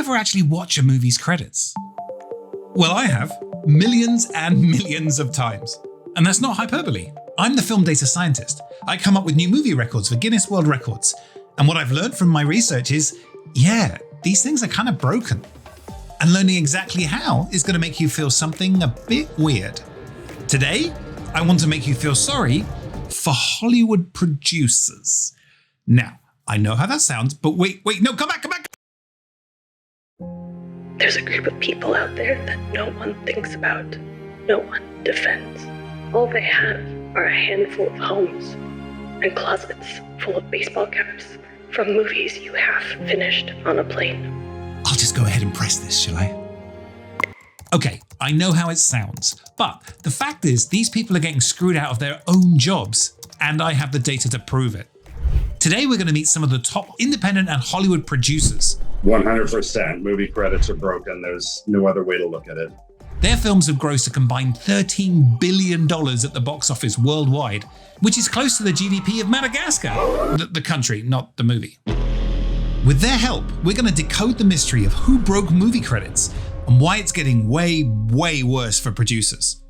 ever actually watch a movie's credits? Well, I have. Millions and millions of times. And that's not hyperbole. I'm the film data scientist. I come up with new movie records for Guinness World Records. And what I've learned from my research is, yeah, these things are kind of broken. And learning exactly how is going to make you feel something a bit weird. Today, I want to make you feel sorry for Hollywood producers. Now, I know how that sounds, but wait, no, come back. There's a group of people out there that no one thinks about, no one defends. All they have are a handful of homes and closets full of baseball caps from movies you half finished on a plane. I'll just go ahead and press this, shall I? Okay, I know how it sounds, but the fact is these people are getting screwed out of their own jobs, and I have the data to prove it. Today we're going to meet some of the top independent and Hollywood producers. 100% movie credits are broken. There's no other way to look at it. Their films have grossed a combined $13 billion at the box office worldwide, which is close to the GDP of Madagascar. The country, not the movie. With their help, we're going to decode the mystery of who broke movie credits and why it's getting way, way worse for producers.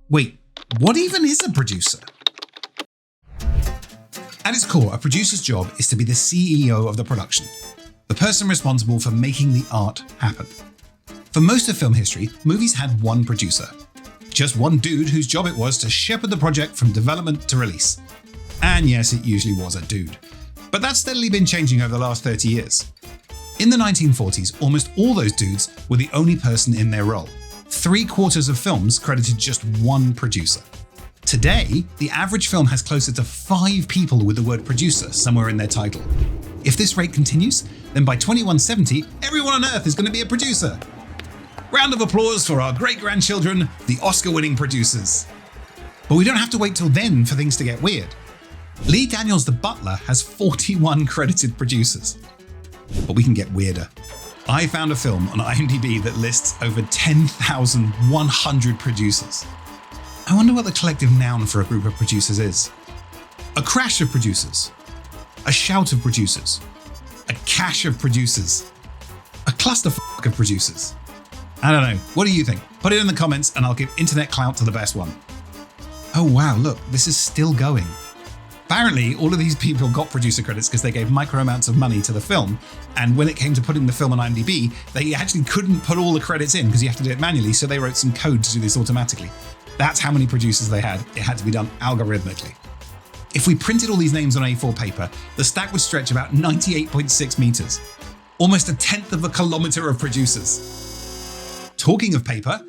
Wait, what even is a producer? At its core, a producer's job is to be the CEO of the production, the person responsible for making the art happen. For most of film history, movies had one producer. Just one dude whose job it was to shepherd the project from development to release. And yes, it usually was a dude. But that's steadily been changing over the last 30 years. In the 1940s, almost all those dudes were the only person in their role. 3/4 of films credited just one producer. Today, the average film has closer to 5 people with the word producer somewhere in their title. If this rate continues, then by 2170, everyone on Earth is going to be a producer. Round of applause for our great-grandchildren, the Oscar-winning producers. But we don't have to wait till then for things to get weird. Lee Daniels the Butler has 41 credited producers. But we can get weirder. I found a film on IMDb that lists over 10,100 producers. I wonder what the collective noun for a group of producers is. A crash of producers. A shout of producers. A cache of producers. A clusterfuck of producers. I don't know. What do you think? Put it in the comments and I'll give internet clout to the best one. Oh wow, look, this is still going. Apparently, all of these people got producer credits because they gave micro amounts of money to the film, and when it came to putting the film on IMDb, they actually couldn't put all the credits in because you have to do it manually, so they wrote some code to do this automatically. That's how many producers they had. It had to be done algorithmically. If we printed all these names on A4 paper, the stack would stretch about 98.6 meters. Almost 1/10 of a kilometer of producers. Talking of paper,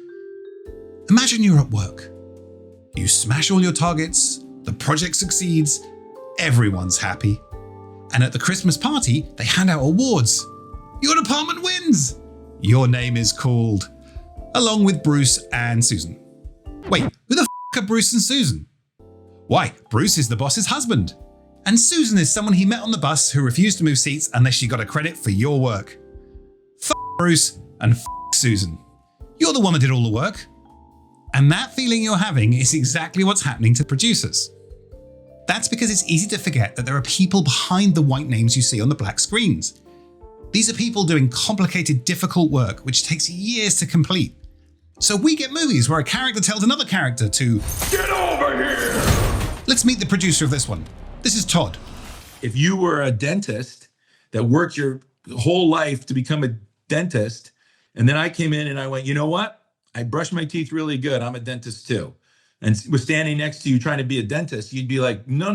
imagine you're at work. You smash all your targets, the project succeeds, everyone's happy. And at the Christmas party, they hand out awards. Your department wins! Your name is called, along with Bruce and Susan. Wait, who the f*** are Bruce and Susan? Why, Bruce is the boss's husband. And Susan is someone he met on the bus who refused to move seats unless she got a credit for your work. F*** Bruce and f*** Susan. You're the one that did all the work. And that feeling you're having is exactly what's happening to producers. That's because it's easy to forget that there are people behind the white names you see on the black screens. These are people doing complicated, difficult work which takes years to complete. So we get movies where a character tells another character to get over here. Let's meet the producer of this one. This is Todd. If you were a dentist that worked your whole life to become a dentist, and then I came in and I went, you know what? I brush my teeth really good. I'm a dentist too. And was standing next to you trying to be a dentist, you'd be like, no.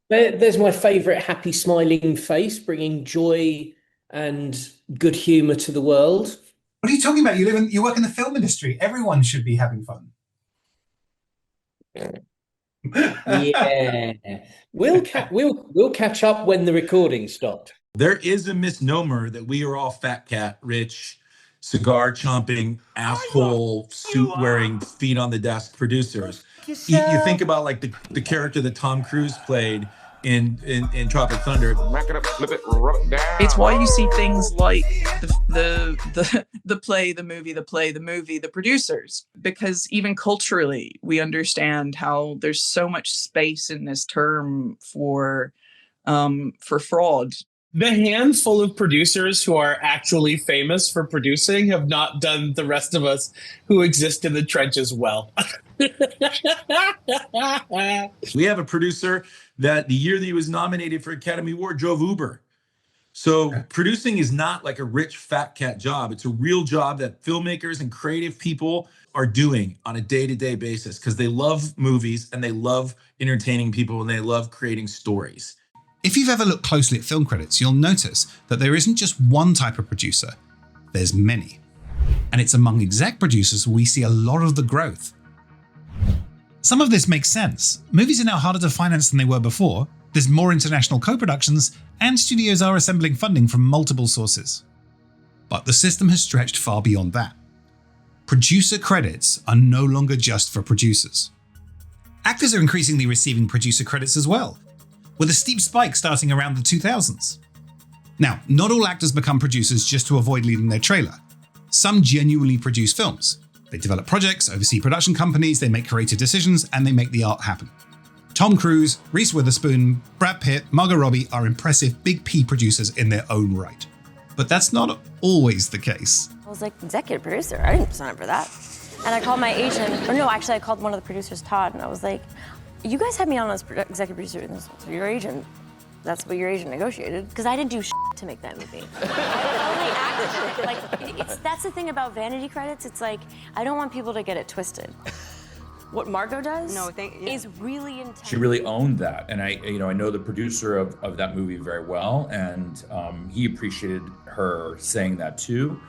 There's my favorite happy smiling face, bringing joy and good humor to the world. What are you talking about? You work in the film industry. Everyone should be having fun. Yeah. We'll catch up when the recording stopped. There is a misnomer that we are all fat cat, rich, cigar chomping, asshole, suit wearing, feet on the desk producers. You think about like the character that Tom Cruise played in Tropic Thunder. Back it up, flip it, rub it down. It's why you see things like the play, the movie, the producers, because even culturally we understand how there's so much space in this term for fraud. The handful of producers who are actually famous for producing have not done the rest of us who exist in the trenches well. We have a producer that the year that he was nominated for Academy Award drove Uber. So producing is not like a rich fat cat job. It's a real job that filmmakers and creative people are doing on a day-to-day basis because they love movies and they love entertaining people and they love creating stories. If you've ever looked closely at film credits, you'll notice that there isn't just one type of producer, there's many. And it's among exec producers we see a lot of the growth. Some of this makes sense. Movies are now harder to finance than they were before, there's more international co-productions, and studios are assembling funding from multiple sources. But the system has stretched far beyond that. Producer credits are no longer just for producers. Actors are increasingly receiving producer credits as well, with a steep spike starting around the 2000s. Now, not all actors become producers just to avoid leading their trailer. Some genuinely produce films. They develop projects, oversee production companies, they make creative decisions, and they make the art happen. Tom Cruise, Reese Witherspoon, Brad Pitt, Margot Robbie are impressive big P producers in their own right. But that's not always the case. I was like, executive producer? I didn't sign up for that. And I called my agent, or no, actually I called one of the producers, Todd, and I was like, you guys had me on as executive producer, and this, so your agent, that's what your agent negotiated. Because I didn't do to make that movie. I only acted. Like, that's the thing about vanity credits, it's like, I don't want people to get it twisted. What Margot does is really intense. She really owned that, and I know the producer of that movie very well, and he appreciated her saying that too.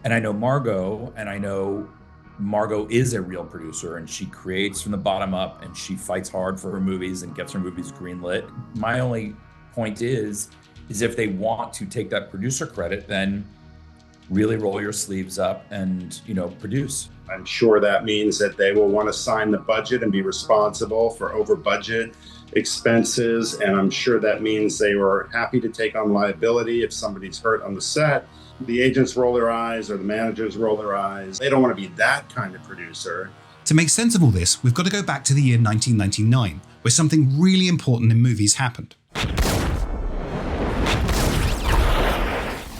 And I know Margot, and I know Margot is a real producer, and she creates from the bottom up, and she fights hard for her movies and gets her movies greenlit. My only point is if they want to take that producer credit, then really roll your sleeves up and produce. I'm sure that means that they will want to sign the budget and be responsible for over budget expenses. And I'm sure that means they were happy to take on liability if somebody's hurt on the set. The agents roll their eyes or the managers roll their eyes. They don't want to be that kind of producer. To make sense of all this, we've got to go back to the year 1999, where something really important in movies happened.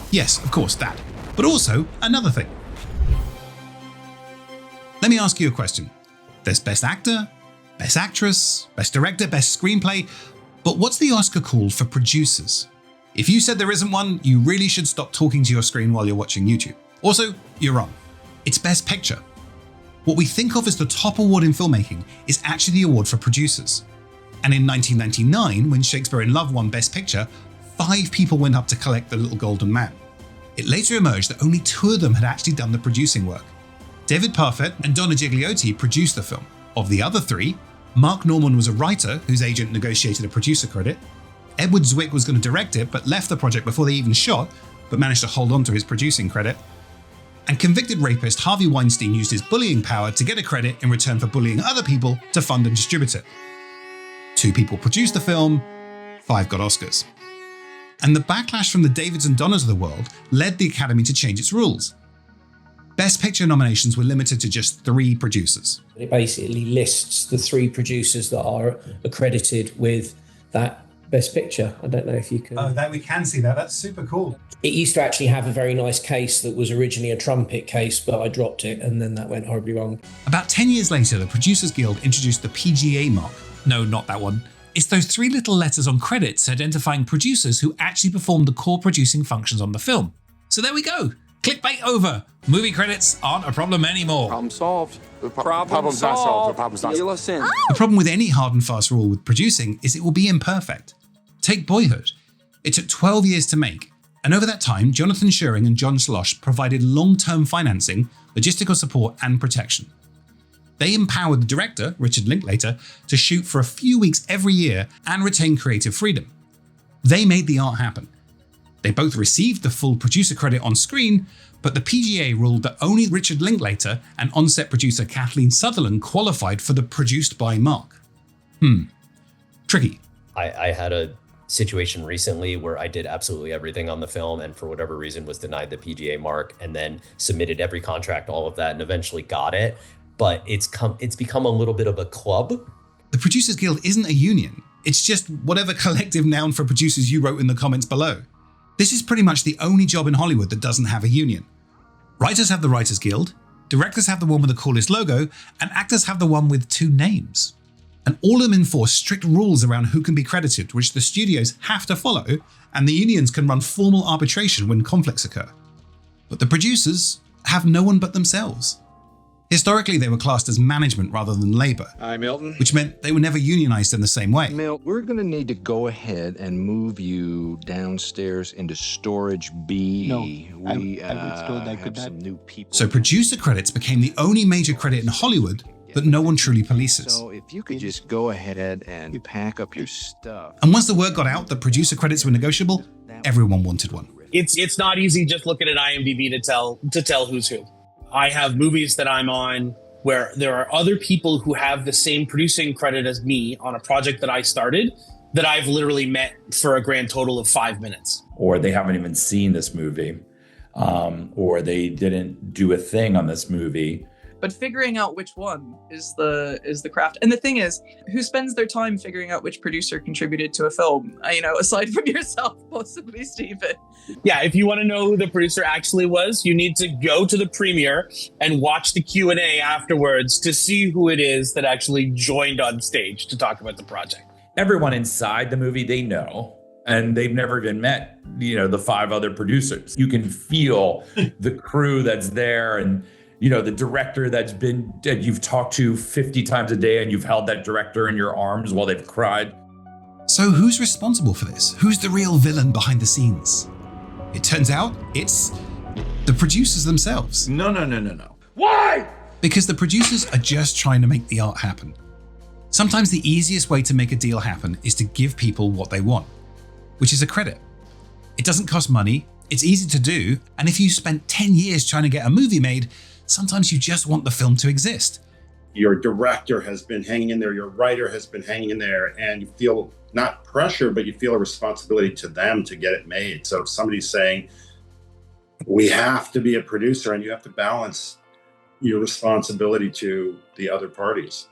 Yes, of course, that. But also another thing. Let me ask you a question. There's Best Actor, Best Actress, Best Director, Best Screenplay, but what's the Oscar called for producers? If you said there isn't one, you really should stop talking to your screen while you're watching YouTube. Also, you're wrong. It's Best Picture. What we think of as the top award in filmmaking is actually the award for producers. And in 1999, when Shakespeare in Love won Best Picture, 5 people went up to collect the Little Golden Man. It later emerged that only 2 of them had actually done the producing work. David Parfit and Donna Gigliotti produced the film. Of the other 3, Mark Norman was a writer whose agent negotiated a producer credit. Edward Zwick was going to direct it, but left the project before they even shot, but managed to hold on to his producing credit. And convicted rapist Harvey Weinstein used his bullying power to get a credit in return for bullying other people to fund and distribute it. 2 people produced the film, 5 got Oscars. And the backlash from the Davids and Donnas of the world led the Academy to change its rules. Best Picture nominations were limited to just 3 producers. It basically lists the 3 producers that are accredited with that Best Picture. I don't know if you can... Oh, that we can see that. That's super cool. It used to actually have a very nice case that was originally a trumpet case, but I dropped it and then that went horribly wrong. About 10 years later, the Producers Guild introduced the p.g.a mark. No, not that one. It's those 3 little letters on credits identifying producers who actually performed the core producing functions on the film. So there we go. Clickbait over. Movie credits aren't a problem anymore. Problem solved. The problem's not solved. The problem's not solved. The problem with any hard and fast rule with producing is it will be imperfect. Take Boyhood. It took 12 years to make, and over that time, Jonathan Shuring and John Schloss provided long-term financing, logistical support, and protection. They empowered the director, Richard Linklater, to shoot for a few weeks every year and retain creative freedom. They made the art happen. They both received the full producer credit on screen, but the p.g.a ruled that only Richard Linklater and on-set producer Kathleen Sutherland qualified for the produced by mark. Tricky. I had a situation recently where I did absolutely everything on the film and for whatever reason was denied the p.g.a mark and then submitted every contract, all of that, and eventually got it. But it's become a little bit of a club. The Producers Guild isn't a union. It's just whatever collective noun for producers you wrote in the comments below. This is pretty much the only job in Hollywood that doesn't have a union. Writers have the Writers Guild, directors have the one with the coolest logo, and actors have the one with 2 names. And all of them enforce strict rules around who can be credited, which the studios have to follow, and the unions can run formal arbitration when conflicts occur. But the producers have no one but themselves. Historically, they were classed as management rather than labor. Hi, Milton. Which meant they were never unionized in the same way. Milt, we're going to need to go ahead and move you downstairs into storage B. No, I was told I could have not. some new people. So producer credits became the only major credit in Hollywood that no one truly polices. So if you could just go ahead and pack up your stuff. And once the word got out that producer credits were negotiable, everyone wanted one. It's not easy just looking at IMDb to tell who's who. I have movies that I'm on where there are other people who have the same producing credit as me on a project that I started that I've literally met for a grand total of 5 minutes. Or they haven't even seen this movie, or they didn't do a thing on this movie. But figuring out which one is the craft. And the thing is, who spends their time figuring out which producer contributed to a film? Aside from yourself, possibly Stephen. Yeah, if you want to know who the producer actually was, you need to go to the premiere and watch the Q&A afterwards to see who it is that actually joined on stage to talk about the project. Everyone inside the movie, they know, and they've never even met, the 5 other producers. You can feel the crew that's there, and the director that you've talked to 50 times a day, and you've held that director in your arms while they've cried. So who's responsible for this? Who's the real villain behind the scenes? It turns out it's the producers themselves. No. Why? Because the producers are just trying to make the art happen. Sometimes the easiest way to make a deal happen is to give people what they want, which is a credit. It doesn't cost money, it's easy to do, and if you spent 10 years trying to get a movie made, sometimes you just want the film to exist. Your director has been hanging in there, your writer has been hanging in there, and you feel not pressure, but you feel a responsibility to them to get it made. So if somebody's saying, we have to be a producer, and you have to balance your responsibility to the other parties.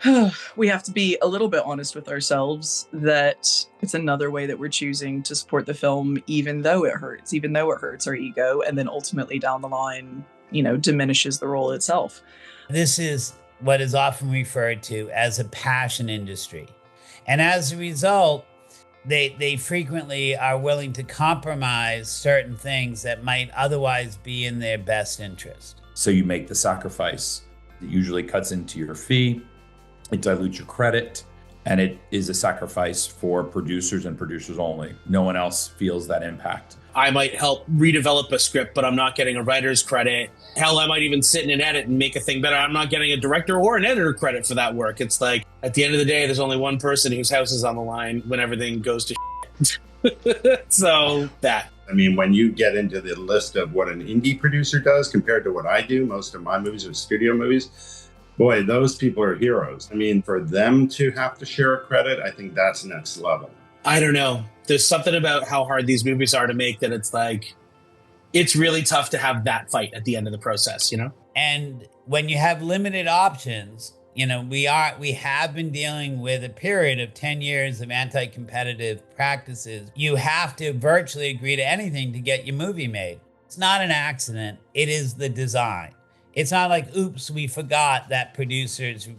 We have to be a little bit honest with ourselves that it's another way that we're choosing to support the film, even though it hurts our ego, and then ultimately down the line, diminishes the role itself. This is what is often referred to as a passion industry. And as a result, they frequently are willing to compromise certain things that might otherwise be in their best interest. So you make the sacrifice. It usually cuts into your fee. It dilutes your credit. And it is a sacrifice for producers and producers only. No one else feels that impact. I might help redevelop a script, but I'm not getting a writer's credit. Hell, I might even sit in an edit and make a thing better. I'm not getting a director or an editor credit for that work. It's like, at the end of the day, there's only one person whose house is on the line when everything goes to shit. So that. I mean, when you get into the list of what an indie producer does compared to what I do, most of my movies are studio movies, boy, those people are heroes. I mean, for them to have to share a credit, I think that's next level. I don't know. There's something about how hard these movies are to make that it's like, it's really tough to have that fight at the end of the process, And when you have limited options, we have been dealing with a period of 10 years of anti-competitive practices. You have to virtually agree to anything to get your movie made. It's not an accident. It is the design. It's not like, oops, we forgot that producers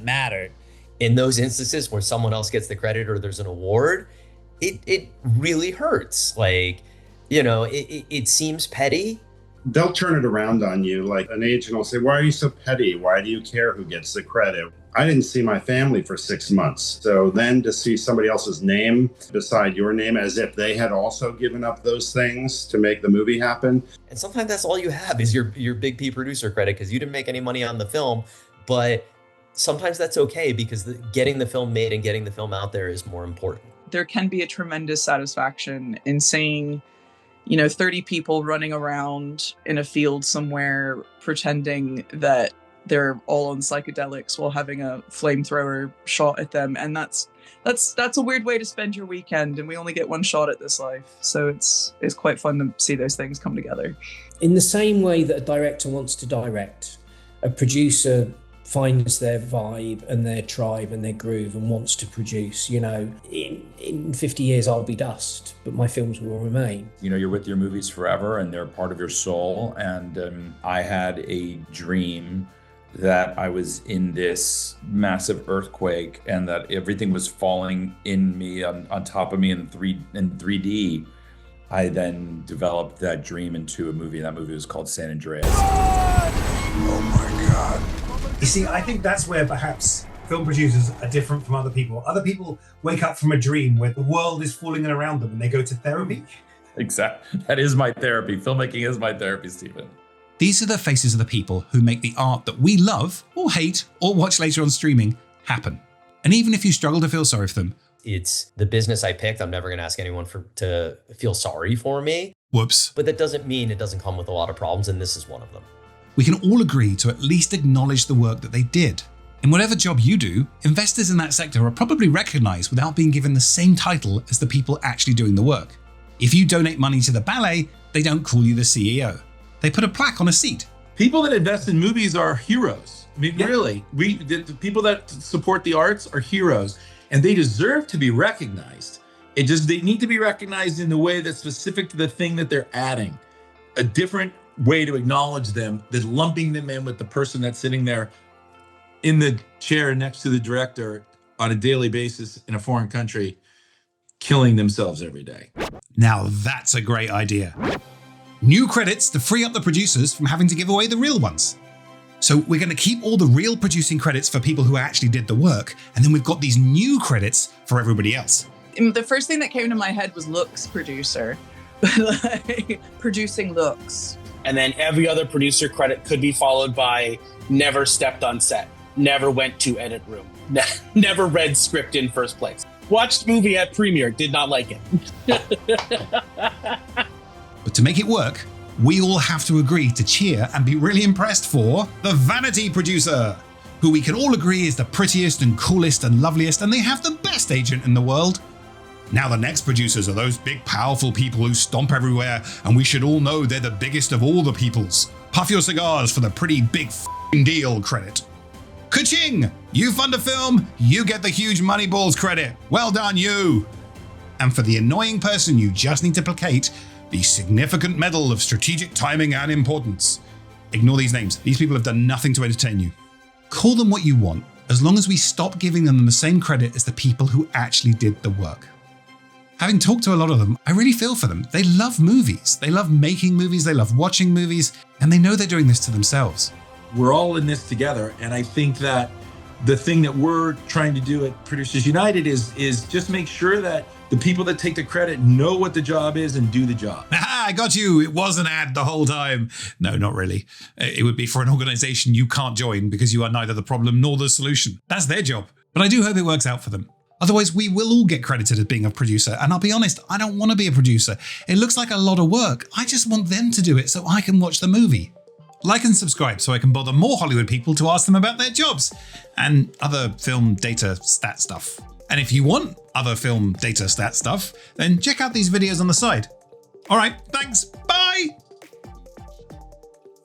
mattered. In those instances where someone else gets the credit or there's an award, it really hurts. Like, it seems petty. They'll turn it around on you. Like an agent will say, why are you so petty? Why do you care who gets the credit? I didn't see my family for 6 months. So then to see somebody else's name beside your name as if they had also given up those things to make the movie happen. And sometimes that's all you have is your big P producer credit because you didn't make any money on the film. But sometimes that's okay because getting the film made and getting the film out there is more important. There can be a tremendous satisfaction in seeing 30 people running around in a field somewhere pretending that they're all on psychedelics while having a flamethrower shot at them. And that's a weird way to spend your weekend. And we only get one shot at this life. So it's quite fun to see those things come together. In the same way that a director wants to direct, a producer finds their vibe and their tribe and their groove and wants to produce. You know, in 50 years I'll be dust, but my films will remain. You know, you're with your movies forever and they're part of your soul. And I had a dream that I was in this massive earthquake and that everything was falling in me on top of me in 3D. I then developed that dream into a movie. That movie was called San Andreas. Oh my God. You see, I think that's where perhaps film producers are different from other people. Other people wake up from a dream where the world is falling in around them and they go to therapy. Exactly. That is my therapy. Filmmaking is my therapy, Stephen. These are the faces of the people who make the art that we love or hate or watch later on streaming happen. And even if you struggle to feel sorry for them, it's the business I picked. I'm never going to ask anyone to feel sorry for me. Whoops. But that doesn't mean it doesn't come with a lot of problems, and this is one of them. We can all agree to at least acknowledge the work that they did. In whatever job you do, investors in that sector are probably recognized without being given the same title as the people actually doing the work. If you donate money to the ballet, they don't call you the CEO. They put a plaque on a seat. People that invest in movies are heroes. I mean, really, the people that support the arts are heroes, and they deserve to be recognized. They need to be recognized in the way that's specific to the thing that they're adding. A different way to acknowledge them than lumping them in with the person that's sitting there in the chair next to the director on a daily basis in a foreign country, killing themselves every day. Now that's a great idea. New credits to free up the producers from having to give away the real ones. So we're going to keep all the real producing credits for people who actually did the work, and then we've got these new credits for everybody else. The first thing that came to my head was looks producer, like producing looks. And then every other producer credit could be followed by never stepped on set, never went to edit room, never read script in first place. Watched movie at premiere, did not like it. But to make it work, we all have to agree to cheer and be really impressed for the Vanity Producer, who we can all agree is the prettiest and coolest and loveliest, and they have the best agent in the world. Now the next producers are those big powerful people who stomp everywhere, and we should all know they're the biggest of all the peoples. Puff your cigars for the pretty big f***ing deal credit. Ka-ching! You fund a film, you get the huge money balls credit. Well done, you! And for the annoying person you just need to placate, the significant medal of strategic timing and importance. Ignore these names. These people have done nothing to entertain you. Call them what you want, as long as we stop giving them the same credit as the people who actually did the work. Having talked to a lot of them, I really feel for them. They love movies. They love making movies. They love watching movies. And they know they're doing this to themselves. We're all in this together. And I think that the thing that we're trying to do at Producers United is just make sure that the people that take the credit know what the job is and do the job. Aha, I got you. It was an ad the whole time. No, not really. It would be for an organization you can't join because you are neither the problem nor the solution. That's their job. But I do hope it works out for them. Otherwise, we will all get credited as being a producer. And I'll be honest, I don't want to be a producer. It looks like a lot of work. I just want them to do it so I can watch the movie. Like and subscribe so I can bother more Hollywood people to ask them about their jobs and other film data stat stuff. And if you want other film data stat stuff, then check out these videos on the side. All right, thanks. Bye.